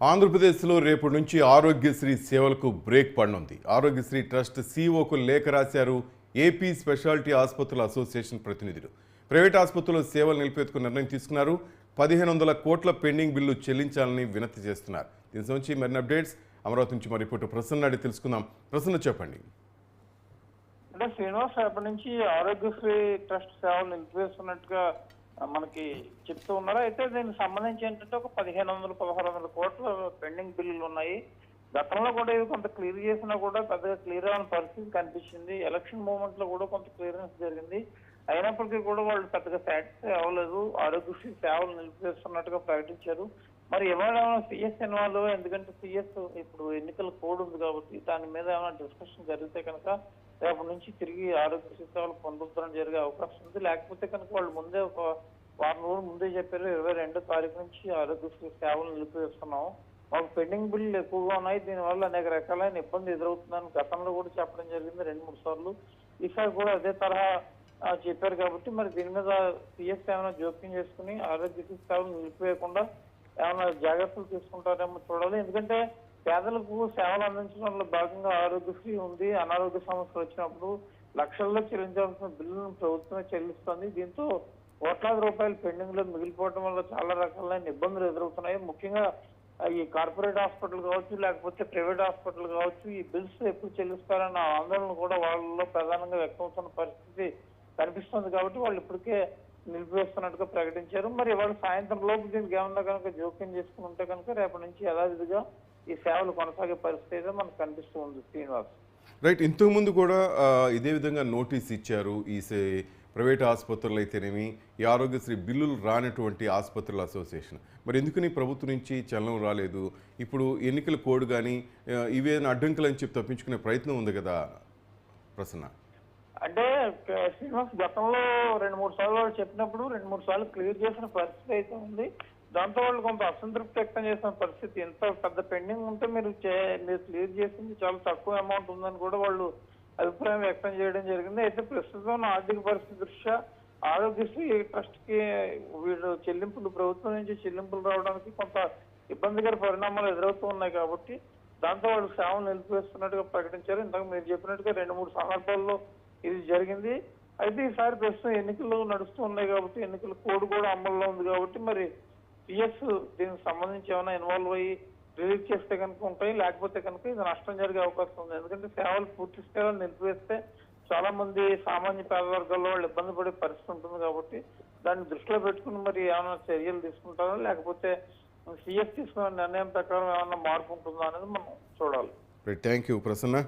ఆంధ్రప్రదేశ్లో రేపటి నుంచి ఆరోగ్యశ్రీ సేవలకు బ్రేక్ పడనుంది. ఆరోగ్యశ్రీ ట్రస్ట్ సీఓకు లేఖ రాశారు ఏపీ స్పెషాలిటీ ఆసుపత్రుల అసోసియేషన్ ప్రతినిధులు. ప్రైవేట్ ఆసుపత్రుల్లో సేవలు నిలిపేందుకు నిర్ణయం తీసుకున్నారు. 1500 కోట్ల పెండింగ్ బిల్లు చెల్లించాలని వినతి చేస్తున్నారు. దీని సంబంధించి మరిన్ని అప్డేట్స్ అమరావతి నుంచి మరి రిపోర్టర్ ప్రసన్న అడిగి తెలుసుకుందాం. ప్రసన్న, చెప్పండి. అంటే శ్రీనివాస్ రేపటి నుంచి ఆరోగ్యశ్రీ ట్రస్ట్ సేవలు నిలిపివేస్తున్నట్టుగా మనకి చెప్తూ ఉన్నారు. అయితే దీనికి సంబంధించి ఏంటంటే ఒక 1500-1600 కోట్ల పెండింగ్ బిల్లులు ఉన్నాయి. గతంలో కూడా ఇవి కొంత క్లియర్ చేసినా కూడా పెద్దగా క్లియర్ అయిన పరిస్థితి కనిపించింది. ఎలక్షన్ మూమెంట్ లో కూడా కొంత క్లియరెన్స్ జరిగింది. అయినప్పటికీ కూడా వాళ్ళు పెద్దగా సాటిస్ఫై అవ్వలేదు. ఆరోగ్యశ్రీ సేవలు నిలిపివేస్తున్నట్టుగా ప్రకటించారు. మరి ఏమైనా సిఎస్ ఇన్వాల్వ్, ఎందుకంటే సిఎస్ ఇప్పుడు ఎన్నికల కోడ్ ఉంది కాబట్టి దాని మీద ఏమైనా డిస్కషన్ జరిగితే కనుక రేపటి నుంచి తిరిగి ఆరోగ్యశ్రీ సేవలు పునరుద్ధరణ జరిగే అవకాశం ఉంది. లేకపోతే కనుక వాళ్ళు ముందే ఒక వారం రోజులు ముందే చెప్పారు 22వ తారీఖు నుంచి ఆరోగ్యశ్రీ సేవలు నిలిపివేస్తున్నాం, మాకు పెండింగ్ బిల్లు ఎక్కువగా ఉన్నాయి, దీనివల్ల అనేక రకాలైన ఇబ్బంది ఎదురవుతుందని గతంలో కూడా చెప్పడం జరిగింది 2-3 సార్లు. ఈసారి కూడా అదే తరహా చెప్పారు కాబట్టి మరి దీని మీద సిఎస్ ఏమైనా జోక్యం చేసుకుని ఆరోగ్యశ్రీ సేవలు నిలిపివేయకుండా ఏమైనా జాగ్రత్తలు తీసుకుంటారేమో చూడాలి. ఎందుకంటే పేదలకు సేవలు అందించడంలో భాగంగా ఆరోగ్యశ్రీ ఉంది. అనారోగ్య సమస్యలు వచ్చినప్పుడు లక్షల్లో చెల్లించాల్సిన బిల్లులను ప్రభుత్వమే చెల్లిస్తుంది. దీంతో కోట్లాది రూపాయలు పెండింగ్ లో మిగిలిపోవడం వల్ల చాలా రకాలైన ఇబ్బందులు ఎదురవుతున్నాయి. ముఖ్యంగా ఈ కార్పొరేట్ హాస్పిటల్ కావచ్చు, లేకపోతే ప్రైవేట్ హాస్పిటల్ కావచ్చు, ఈ బిల్స్ ఎప్పుడు చెల్లిస్తారన్న ఆందోళన కూడా వాళ్ళలో ప్రధానంగా వ్యక్తమవుతున్న పరిస్థితి కనిపిస్తుంది. కాబట్టి వాళ్ళు ఇప్పటికే నిలిపివేస్తున్నట్టుగా ప్రకటించారు. మరి ఇవాళ సాయంత్రం లోపు దీనికి ఏమన్నా కనుక జోక్యం చేసుకుని ఉంటే కనుక రేపటి నుంచి యథావిధిగా ఈ సేవలు కొనసాగే పరిస్థితి అయితే మనకు కనిపిస్తూ ఉంది. శ్రీనివాస్, రైట్, ఇంతకుముందు కూడా ఇదే విధంగా నోటీస్ ఇచ్చారు. ప్రైవేట్ ఆసుపత్రులు అయితేనేమి, ఈ ఆరోగ్యశ్రీ బిల్లులు రానటువంటి ఆసుపత్రుల అసోసియేషన్. మరి ఎందుకని ప్రభుత్వం నుంచి చలనం రాలేదు? ఇప్పుడు ఎన్నికల కోడ్ కానీ ఇవేనా అడ్డంకులు అని చెప్పి తప్పించుకునే ప్రయత్నం ఉంది కదా ప్రసన్న? అంటే శ్రీనివాస్ గతంలో 2-3 సార్లు చెప్పినప్పుడు 2-3 సార్లు క్లియర్ చేసిన పరిస్థితి అయితే ఉంది. దాంతో వాళ్ళు కొంత అసంతృప్తి వ్యక్తం చేసిన పరిస్థితి. ఎంత పెద్ద పెండింగ్ ఉంటే మీరు క్లియర్ చేసింది చాలా తక్కువ అమౌంట్ ఉందని కూడా వాళ్ళు అభిప్రాయం వ్యక్తం చేయడం జరిగింది. అయితే ప్రస్తుతం ఆర్థిక పరిస్థితి దృష్ట్యా ఆరోగ్యశ్రీ ట్రస్ట్ కి వీళ్ళు ప్రభుత్వం నుంచి చెల్లింపులు రావడానికి కొంత ఇబ్బందికర పరిణామాలు ఎదురవుతూ ఉన్నాయి. కాబట్టి దాంతో వాళ్ళు సేవలు నిలిపివేస్తున్నట్టుగా ప్రకటించారు. ఇంతకు మీరు చెప్పినట్టుగా 2-3 సందర్భాల్లో ఇది జరిగింది. అయితే ఈసారి ప్రస్తుతం ఎన్నికలు నడుస్తూ ఉన్నాయి కాబట్టి ఎన్నికల కోడ్ కూడా అమల్లో ఉంది కాబట్టి మరి పిఎస్ దీనికి సంబంధించి ఏమైనా ఇన్వాల్వ్ అయ్యి రిలీజ్ చేస్తే కనుక ఉంటాయి, లేకపోతే కనుక ఇది నష్టం జరిగే అవకాశం ఉంది. ఎందుకంటే సేవలు పూర్తి సేవలు నిలిపివేస్తే చాలా మంది సామాన్య పేద వర్గాల్లో వాళ్ళు ఇబ్బంది పడే పరిస్థితి ఉంటుంది. కాబట్టి దాన్ని దృష్టిలో పెట్టుకుని మరి ఏమైనా చర్యలు తీసుకుంటారో లేకపోతే సిఎస్ తీసుకున్న నిర్ణయం ప్రకారం ఏమైనా మార్పు ఉంటుందా అనేది మనం చూడాలి. Thank you Prasanna.